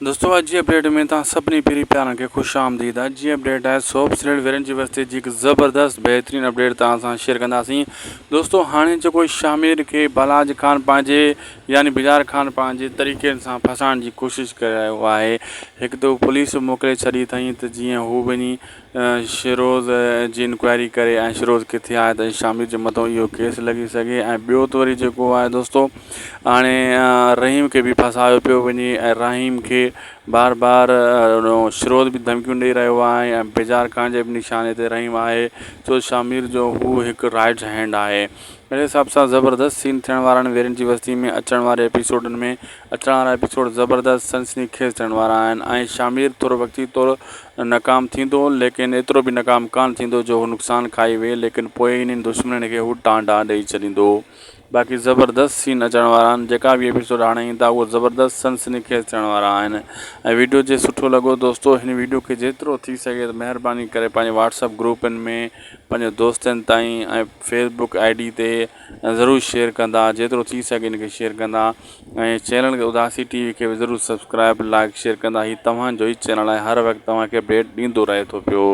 दोस्तों अज जी अपडेट में सभी पेरी प्यार के खुश आमदीद। अज जी अपडेट है सोप सीरियल वीरन की वस्ती की एक ज़बरदस्त बेहतरीन अपडेट तक शेयर कंदासीं। दोस्तों हाँ जो शामिर के बलाज खान पाँचे यानी बिजार खान पाँचे तरीक़े से फसाण की कोशिश कर रहा है। एक तो पुलिस मोकले छी थी तो जी हू वही शिरोज़ की इंक्वायरी करे शिरोज़ किथे है तो शामिर के मथों यो केस लगी सके। बो तो वरी जो है दोस्तों हाँ रहीम के भी फसायो पे वही रहीम के बार बार शिरोज़ भी धमकियों दे रहा है। बिजार खान के भी निशाने ते रहीम है तो शामिर जो हू एक राइट हैंड है। मेरे हिसाब से ज़बरदस्त सीन थियण वारा वीरन की बस्ती में अचण वाले एपिसोडन में अचण वारा एपिसोड ज़बरदस्त सनसनीखेज़ थियण वारा आहिनि। शामिर थोड़ो वक्ती तौर नाकाम थींदो लेकिन एतिरो भी नाकाम कान थींदो जो नुकसान खाई वे लेकिन पोइ इन्हनि दुश्मन के हू टांडा ॾेई छॾींदो। बाक़ी ज़बरदस्त सीन अचण वारा आहिनि। जेका भी एपिसोड हाणे ईंदा उहो ज़बरदस्त सनसनीखेज़ थियण वारा आहिनि। वीडियो जो सुठो लॻो दोस्तों हिन वीडियो के जेतिरो थी सके महिरबानी करे पंहिंजे व्हाट्सअप ग्रुपनि में पंहिंजे दोस्तनि ताईं फेसबुक ID ते ज़रूरु शेयर कंदा। जेतिरो थी सके इनके शेयर कंदा चैनल उदासी TV के भी ज़रूरु सब्सक्राइब लाइक शेयर कंदा। ही तव्हांजो ई चैनल है, हर वक्त तव्हांखे अपडेट ॾींदो रहे थो पियो।